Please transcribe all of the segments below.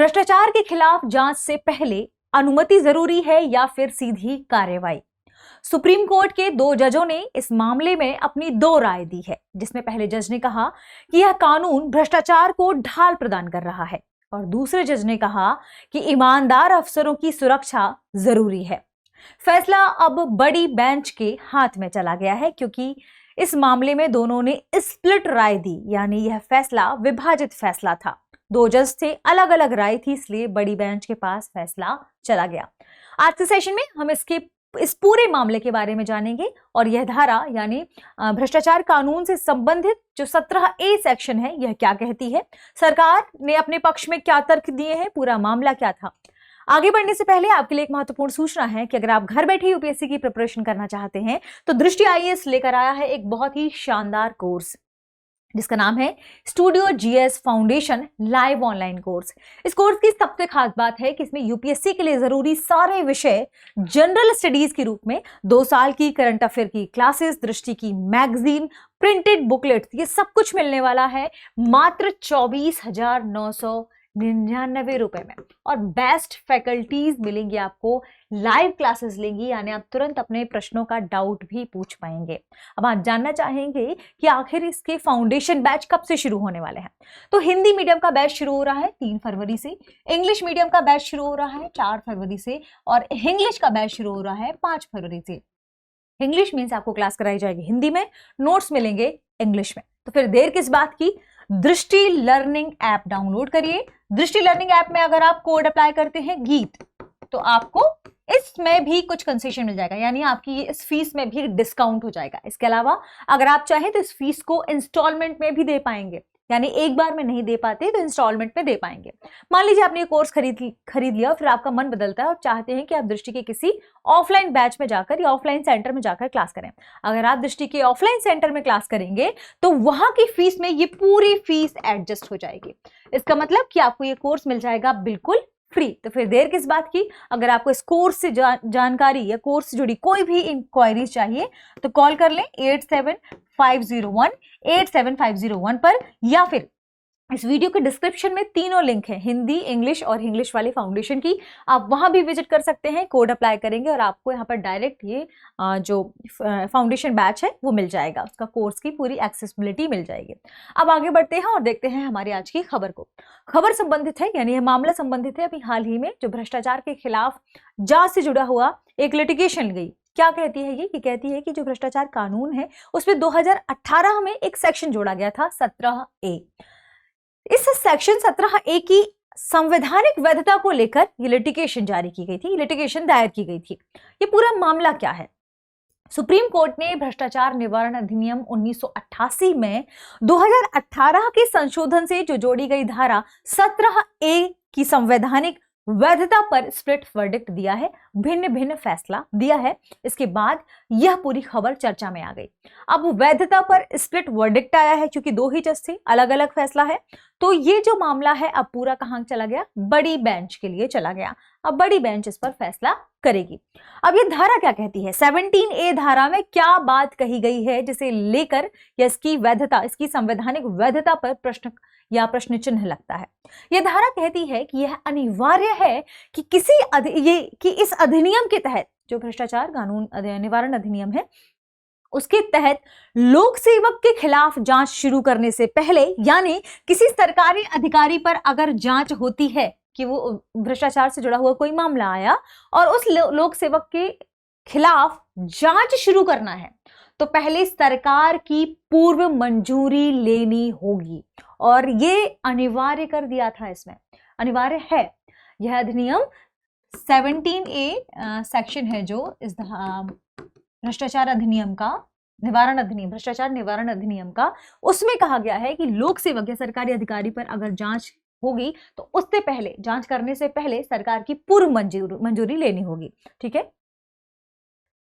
भ्रष्टाचार के खिलाफ जांच से पहले अनुमति जरूरी है या फिर सीधी कार्रवाई? सुप्रीम कोर्ट के 2 जजों ने इस मामले में अपनी 2 राय दी है, जिसमें पहले जज ने कहा कि यह कानून भ्रष्टाचार को ढाल प्रदान कर रहा है और दूसरे जज ने कहा कि ईमानदार अफसरों की सुरक्षा जरूरी है। फैसला अब बड़ी बेंच के हाथ में चला गया है, क्योंकि इस मामले में दोनों ने स्प्लिट राय दी, यानी यह फैसला विभाजित फैसला था। 2 जज थे, अलग अलग राय थी, इसलिए बड़ी बेंच के पास फैसला चला गया। आज के सेशन में हम इस पूरे मामले के बारे में जानेंगे और यह धारा यानी भ्रष्टाचार कानून से संबंधित जो 17A सेक्शन है, यह क्या कहती है, सरकार ने अपने पक्ष में क्या तर्क दिए हैं, पूरा मामला क्या था। आगे बढ़ने से पहले आपके लिए एक महत्वपूर्ण सूचना है कि अगर आप घर बैठे यूपीएससी की प्रिपरेशन करना चाहते हैं तो दृष्टि आईएएस लेकर आया है एक बहुत ही शानदार कोर्स, जिसका नाम है studio GS foundation live online course. इस कोर्स की सबसे खास बात है कि इसमें यूपीएससी के लिए जरूरी सारे विषय जनरल स्टडीज के रूप में 2 साल की करंट अफेयर की क्लासेस, दृष्टि की मैगजीन, प्रिंटेड बुकलेट, ये सब कुछ मिलने वाला है मात्र 24,999 रुपए में। और बेस्ट फैकल्टीज मिलेंगी आपको, लाइव क्लासेस लेंगी, यानी आप तुरंत अपने प्रश्नों का डाउट भी पूछ पाएंगे। अब आप जानना चाहेंगे कि आखिर इसके फाउंडेशन बैच कब से शुरू होने वाले हैं। तो हिंदी मीडियम का बैच शुरू हो रहा है 3 फरवरी से, इंग्लिश मीडियम का बैच शुरू हो रहा है 4 फरवरी से और इंग्लिश का बैच शुरू हो रहा है 5 फरवरी से। इंग्लिश मीन्स आपको क्लास कराई जाएगी हिंदी में, नोट्स मिलेंगे इंग्लिश में। तो फिर देर किस बात की, दृष्टि लर्निंग ऐप डाउनलोड करिए। दृष्टि लर्निंग ऐप में अगर आप कोड अप्लाई करते हैं गीत, तो आपको इसमें भी कुछ कंसेशन मिल जाएगा, यानी आपकी इस फीस में भी डिस्काउंट हो जाएगा। इसके अलावा अगर आप चाहें तो इस फीस को इंस्टॉलमेंट में भी दे पाएंगे, यानी एक बार में नहीं दे पाते तो इंस्टॉलमेंट में दे पाएंगे। मान लीजिए आपने ये कोर्स खरीद लिया, फिर आपका मन बदलता है और चाहते हैं कि आप दृष्टि के किसी ऑफलाइन बैच में जाकर या ऑफलाइन सेंटर में जाकर क्लास करें। अगर आप दृष्टि के ऑफलाइन सेंटर में क्लास करेंगे तो वहां की फीस में ये पूरी फीस एडजस्ट हो जाएगी। इसका मतलब कि आपको ये कोर्स मिल जाएगा बिल्कुल फ्री। तो फिर देर किस बात की, अगर आपको इस कोर्स से जानकारी या कोर्स से जुड़ी कोई भी इंक्वायरीज चाहिए तो कॉल कर लें 8750187501 पर, या फिर इस वीडियो के डिस्क्रिप्शन में 3 लिंक है, हिंदी, इंग्लिश और इंग्लिश वाले फाउंडेशन की, आप वहां भी विजिट कर सकते हैं। कोड अप्लाई करेंगे और आपको यहाँ पर डायरेक्ट ये जो फाउंडेशन बैच है वो मिल जाएगा, उसका कोर्स की पूरी एक्सेसिबिलिटी मिल जाएगी। अब आगे बढ़ते हैं और देखते हैं हमारी आज की खबर को। खबर संबंधित है, यानी यह मामला संबंधित है अभी हाल ही में जो भ्रष्टाचार के खिलाफ जांच से जुड़ा हुआ एक लिटिगेशन गई। क्या कहती है ये? कहती है कि जो भ्रष्टाचार कानून है उसमें 2018 में एक सेक्शन जोड़ा गया था 17A। इस सेक्शन 17A की संवैधानिक वैधता को लेकर ये लिटिगेशन जारी की गई थी, लिटिगेशन दायर की गई थी। ये पूरा मामला क्या है? सुप्रीम कोर्ट ने भ्रष्टाचार निवारण अधिनियम 1988 में 2018 के संशोधन से जो जोड़ी गई धारा 17A की संवैधानिक वैधता पर स्प्लिट वर्डिक्ट दिया है, भिन्न भिन्न फैसला दिया है। इसके बाद यह पूरी खबर चर्चा में आ गई। अब वैधता पर स्प्लिट वर्डिक्ट आया है, क्योंकि 2 ही जज थे, अलग अलग फैसला है। तो ये जो मामला है अब पूरा कहां चला गया? बड़ी बेंच के लिए चला गया। अब बड़ी बेंच इस पर फैसला करेगी। अब ये धारा क्या कहती है? 17A धारा में क्या बात कही गई है जिसे लेकर या इसकी वैधता, इसकी संवैधानिक वैधता पर प्रश्न या प्रश्न चिन्ह लगता है? यह धारा कहती है कि यह अनिवार्य है कि इस अधिनियम के तहत, जो भ्रष्टाचार कानून निवारण अधिनियम है, उसके तहत लोक सेवक के खिलाफ जांच शुरू करने से पहले, यानी किसी सरकारी अधिकारी पर अगर जांच होती है कि वो भ्रष्टाचार से जुड़ा हुआ कोई मामला आया और उस लोक सेवक के खिलाफ जांच शुरू करना है, तो पहले सरकार की पूर्व मंजूरी लेनी होगी। और ये अनिवार्य कर दिया था, इसमें अनिवार्य है। यह अधिनियम 17A सेक्शन है जो इस भ्रष्टाचार अधिनियम का, भ्रष्टाचार निवारण अधिनियम का, उसमें कहा गया है कि लोक सेवक या सरकारी अधिकारी पर अगर जांच होगी तो उससे पहले, जांच करने से पहले सरकार की पूर्व मंजूरी लेनी होगी। ठीक है।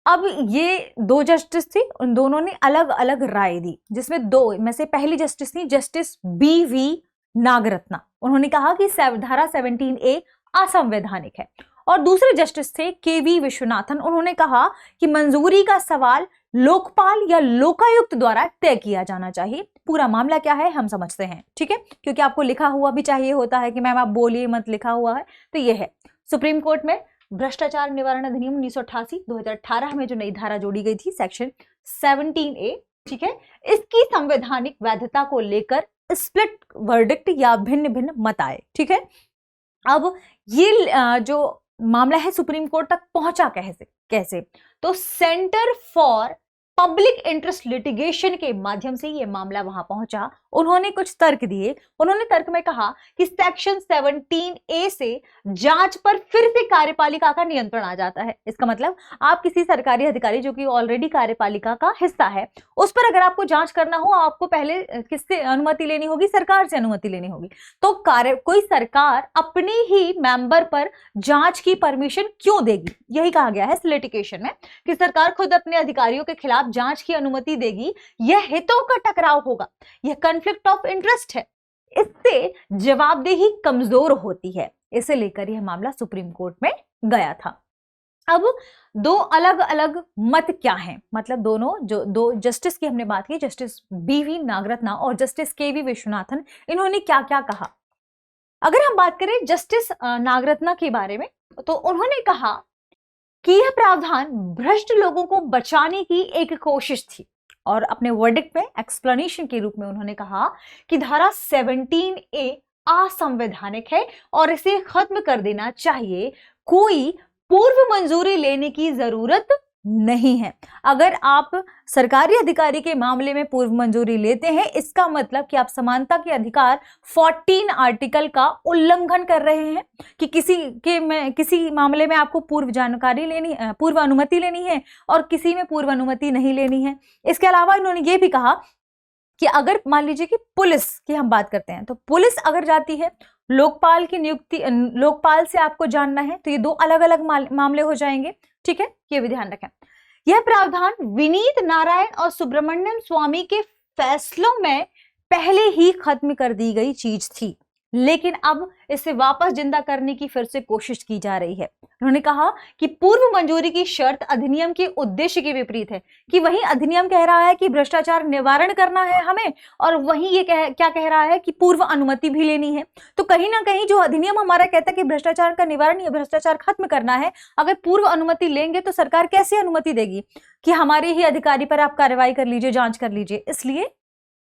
अब ये 2 जस्टिस थी, उन दोनों ने अलग अलग राय दी, जिसमें 2 में से पहली जस्टिस थी जस्टिस BV नागरत्ना। उन्होंने कहा कि धारा 17A असंवैधानिक है। और दूसरे जस्टिस थे KV विश्वनाथन। उन्होंने कहा कि मंजूरी का सवाल लोकपाल या लोकायुक्त द्वारा तय किया जाना चाहिए। पूरा मामला क्या है हम समझते हैं, ठीक है, क्योंकि आपको लिखा हुआ भी चाहिए होता है कि मैम आप बोलिए मत, लिखा हुआ है तो ये है। सुप्रीम कोर्ट में भ्रष्टाचार निवारण अधिनियम 1988 2018 में जो नई धारा जोड़ी गई थी सेक्शन 17A, ठीक है, इसकी संवैधानिक वैधता को लेकर स्प्लिट वर्डिक्ट या भिन्न भिन्न मत आए, ठीक है। अब ये जो मामला है सुप्रीम कोर्ट तक पहुंचा कैसे तो centre for public interest litigation के माध्यम से ये मामला वहां पहुंचा। उन्होंने कुछ तर्क दिए। उन्होंने तर्क में कहा कि सेक्शन 17A से जांच पर फिर से कार्यपालिका का नियंत्रण आ जाता है। इसका मतलब आप किसी सरकारी अधिकारी जो कि ऑलरेडी कार्यपालिका का हिस्सा है, उस पर अगर आपको जांच करना हो, आपको पहले किससे अनुमति लेनी होगी? सरकार से अनुमति लेनी होगी। तो कोई सरकार अपने ही मेंबर पर जांच की परमिशन क्यों देगी? यही कहा गया है इस लिटिगेशन में कि सरकार खुद अपने अधिकारियों के खिलाफ जांच की अनुमति देगी, यह हितों का टकराव होगा, यह कॉन्फ्लिक्ट ऑफ इंटरेस्ट है, इससे जवाबदेही कमजोर होती है। इसे लेकर यह मामला सुप्रीम कोर्ट में गया था। अब दो अलग अलग मत क्या हैं, मतलब दोनों जो दो जस्टिस की हमने बात की, जस्टिस BV नागरत्ना और जस्टिस KV विश्वनाथन, इन्होंने क्या क्या कहा। अगर हम बात करें जस्टिस नागरत्ना के बारे में तो उन्होंने कहा कि यह प्रावधान भ्रष्ट लोगों को बचाने की एक कोशिश थी और अपने वर्डिक्ट में एक्सप्लेनेशन के रूप में उन्होंने कहा कि धारा 17A असंवैधानिक है और इसे खत्म कर देना चाहिए। कोई पूर्व मंजूरी लेने की जरूरत नहीं है। अगर आप सरकारी अधिकारी के मामले में पूर्व मंजूरी लेते हैं, इसका मतलब कि आप समानता के अधिकार 14 आर्टिकल का उल्लंघन कर रहे हैं कि किसी मामले में आपको पूर्व जानकारी लेनी, पूर्व अनुमति लेनी है और किसी में पूर्व अनुमति नहीं लेनी है। इसके अलावा इन्होंने ये भी कहा कि अगर मान लीजिए कि पुलिस की हम बात करते हैं, तो पुलिस अगर जाती है लोकपाल की नियुक्ति, लोकपाल से आपको जानना है, तो ये दो अलग अलग मामले हो जाएंगे, ठीक है, ये भी ध्यान रखें। यह प्रावधान विनीत नारायण और सुब्रमण्यम स्वामी के फैसलों में पहले ही खत्म कर दी गई चीज थी, लेकिन अब इसे वापस जिंदा करने की फिर से कोशिश की जा रही है। उन्होंने कहा कि पूर्व मंजूरी की शर्त अधिनियम के उद्देश्य के विपरीत है, कि वहीं अधिनियम कह रहा है कि भ्रष्टाचार निवारण करना है हमें, और वहीं ये क्या कह रहा है कि पूर्व अनुमति भी लेनी है। तो कहीं ना कहीं जो अधिनियम हमारा कहता है कि भ्रष्टाचार का निवारण या भ्रष्टाचार खत्म करना है, अगर पूर्व अनुमति लेंगे तो सरकार कैसे अनुमति देगी कि हमारे ही अधिकारी पर आप कार्रवाई कर लीजिए, जांच कर लीजिए। इसलिए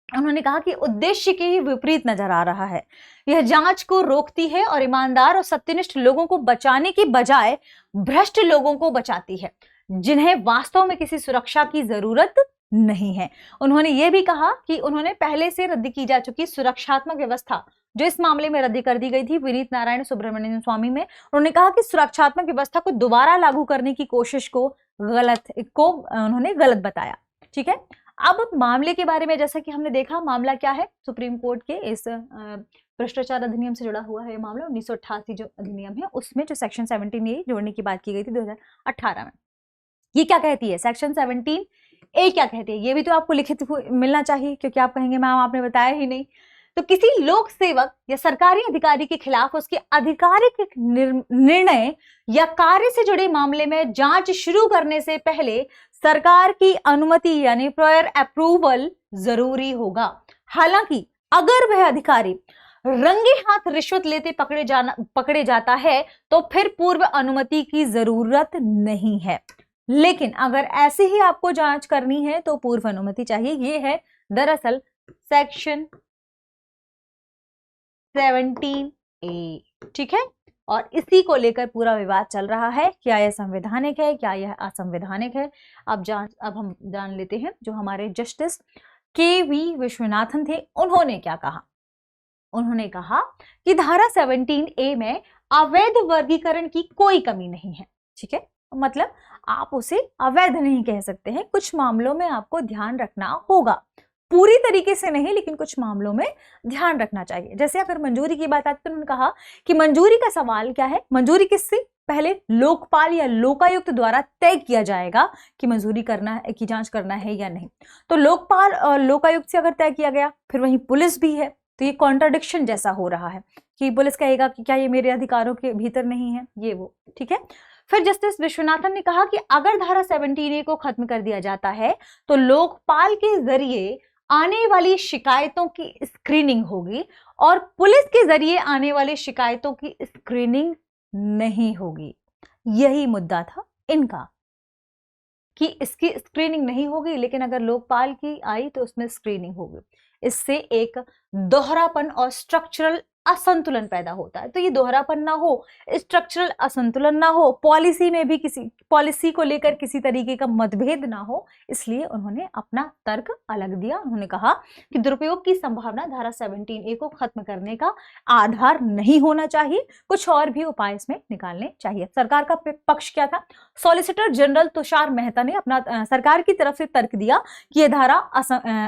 उन्होंने कहा कि उद्देश्य के ही विपरीत नजर आ रहा है। यह जांच को रोकती है और ईमानदार और सत्यनिष्ठ लोगों को बचाने की बजाय भ्रष्ट लोगों को बचाती है, जिन्हें वास्तव में किसी सुरक्षा की जरूरत नहीं है। उन्होंने यह भी कहा कि उन्होंने पहले से रद्द की जा चुकी सुरक्षात्मक व्यवस्था, जो इस मामले में रद्द कर दी गई थी विनीत नारायण सुब्रमण्यम स्वामी में, उन्होंने कहा कि सुरक्षात्मक व्यवस्था को दोबारा लागू करने की कोशिश को उन्होंने गलत बताया, ठीक है। अब मामले के बारे में, जैसा कि हमने देखा, मामला क्या है, सुप्रीम कोर्ट के इस भ्रष्टाचार अधिनियम से जुड़ा हुआ है। मामला 1988 जो अधिनियम है उसमें जो सेक्शन 17A जोड़ने की बात की गई थी 2018 में। ये क्या कहती है, सेक्शन 17A क्या कहती है, ये भी तो आपको लिखित मिलना चाहिए, क्योंकि आप कहेंगे मैम आपने बताया ही नहीं। तो किसी लोक सेवक या सरकारी अधिकारी के खिलाफ उसके आधिकारिक निर्णय या कार्य से जुड़े मामले में जांच शुरू करने से पहले सरकार की अनुमति यानी प्रायर अप्रूवल जरूरी होगा। हालांकि अगर वह अधिकारी रंगे हाथ रिश्वत लेते पकड़े जाता है तो फिर पूर्व अनुमति की जरूरत नहीं है, लेकिन अगर ऐसे ही आपको जांच करनी है तो पूर्व अनुमति चाहिए। ये है दरअसल सेक्शन 17A, ठीक है। और इसी को लेकर पूरा विवाद चल रहा है, क्या यह संवैधानिक है, क्या यह असंवैधानिक है। अब हम जान लेते हैं जो हमारे जस्टिस KV विश्वनाथन थे, उन्होंने क्या कहा। उन्होंने कहा कि धारा 17A में अवैध वर्गीकरण की कोई कमी नहीं है, ठीक है, मतलब आप उसे अवैध नहीं कह सकते हैं। कुछ मामलों में आपको ध्यान रखना होगा, पूरी तरीके से नहीं, लेकिन कुछ मामलों में ध्यान रखना चाहिए। जैसे अगर मंजूरी की बात आती है तो उन्होंने कहा कि मंजूरी का सवाल क्या है, मंजूरी किससे पहले लोकपाल या लोकायुक्त द्वारा तय किया जाएगा कि मंजूरी करना है, की जांच करना है या नहीं। तो लोकपाल और लोकायुक्त से अगर तय किया गया, फिर वहीं पुलिस भी है, तो ये कॉन्ट्राडिक्शन जैसा हो रहा है कि पुलिस कहेगा कि क्या ये मेरे अधिकारों के भीतर नहीं है, ये वो, ठीक है। फिर जस्टिस विश्वनाथन ने कहा कि अगर धारा 17A को खत्म कर दिया जाता है तो लोकपाल के जरिए आने वाली शिकायतों की स्क्रीनिंग होगी और पुलिस के जरिए आने वाली शिकायतों की स्क्रीनिंग नहीं होगी। यही मुद्दा था इनका कि इसकी स्क्रीनिंग नहीं होगी, लेकिन अगर लोकपाल की आई तो उसमें स्क्रीनिंग होगी। इससे एक दोहरापन और स्ट्रक्चरल असंतुलन पैदा होता है। तो ये दोहरापन ना हो, स्ट्रक्चरल असंतुलन ना हो, पॉलिसी में भी किसी पॉलिसी को लेकर किसी तरीके का मतभेद ना हो, इसलिए उन्होंने अपना तर्क अलग दिया। उन्होंने कहा कि दुरुपयोग की संभावना धारा 17A को खत्म करने का आधार नहीं होना चाहिए, कुछ और भी उपाय इसमें निकालने चाहिए। सरकार का पक्ष क्या था? सॉलिसिटर जनरल तुषार मेहता ने अपना सरकार की तरफ से तर्क दिया कि यह धारा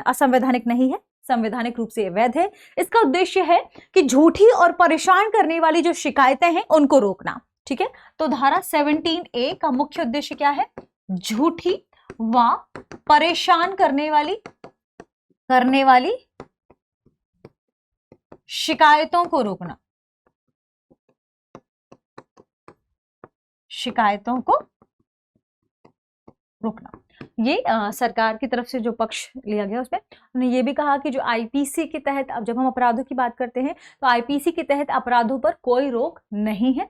असंवैधानिक नहीं है, संवैधानिक रूप से वैध है। इसका उद्देश्य है कि झूठी और परेशान करने वाली जो शिकायतें हैं उनको रोकना। ठीक है, तो धारा 17A का मुख्य उद्देश्य क्या है? झूठी व परेशान करने वाली शिकायतों को रोकना, शिकायतों को रोकना। ये सरकार की तरफ से जो पक्ष लिया गया उसमें उन्होंने ये भी कहा कि जो आईपीसी के तहत, अब जब हम अपराधों की बात करते हैं तो आईपीसी के तहत अपराधों पर कोई रोक नहीं है।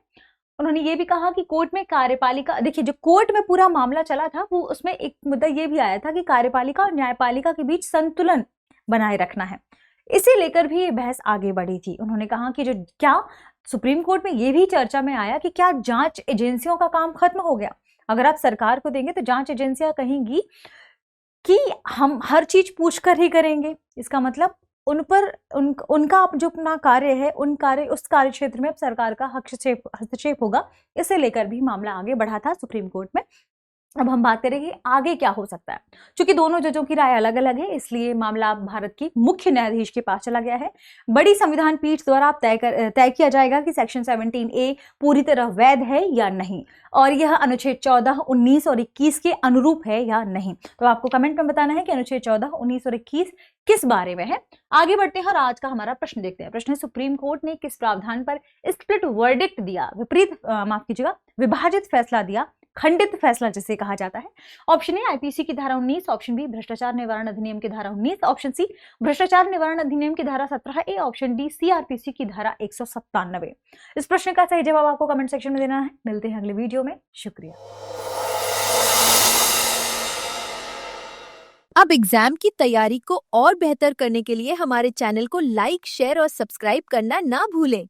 उन्होंने ये भी कहा कि कोर्ट में कार्यपालिका, देखिए जो कोर्ट में पूरा मामला चला था वो उसमें एक मुद्दा ये भी आया था कि कार्यपालिका और न्यायपालिका के बीच संतुलन बनाए रखना है। इसे लेकर भी ये बहस आगे बढ़ी थी। उन्होंने कहा कि जो क्या सुप्रीम कोर्ट में ये भी चर्चा में आया कि क्या जांच एजेंसियों का काम खत्म हो गया? अगर आप सरकार को देंगे तो जांच एजेंसियां कहेंगी कि हम हर चीज पूछकर ही करेंगे। इसका मतलब उन पर उनका जो अपना कार्य है, उस कार्य क्षेत्र में अब सरकार का हस्तक्षेप होगा। इसे लेकर भी मामला आगे बढ़ा था सुप्रीम कोर्ट में। अब हम बात करेंगे आगे क्या हो सकता है। क्योंकि दोनों जजों की राय अलग अलग है, इसलिए मामला अब भारत की मुख्य न्यायाधीश के पास चला गया है। बड़ी संविधान पीठ द्वारा अब तय किया जाएगा कि सेक्शन 17A पूरी तरह वैध है या नहीं, और यह अनुच्छेद 14, 19 और 21 के अनुरूप है या नहीं। तो आपको कमेंट में बताना है कि अनुच्छेद 14, 19 और 21 किस बारे में है। आगे बढ़ते हैं और आज का हमारा प्रश्न देखते हैं। प्रश्न है, सुप्रीम कोर्ट ने किस प्रावधान पर स्प्लिट वर्डिक्ट दिया, विभाजित फैसला दिया, खंडित फैसला जिसे कहा जाता है? ऑप्शन ए आईपीसी की धारा 19, ऑप्शन बी भ्रष्टाचार निवारण अधिनियम की धारा 19, ऑप्शन सी भ्रष्टाचार निवारण अधिनियम की धारा 17A, ऑप्शन डी सीआरपीसी की धारा 197। इस प्रश्न का सही जवाब आपको कमेंट सेक्शन में देना है। मिलते हैं अगले वीडियो में। शुक्रिया। अब एग्जाम की तैयारी को और बेहतर करने के लिए हमारे चैनल को लाइक, शेयर और सब्सक्राइब करना ना भूलें।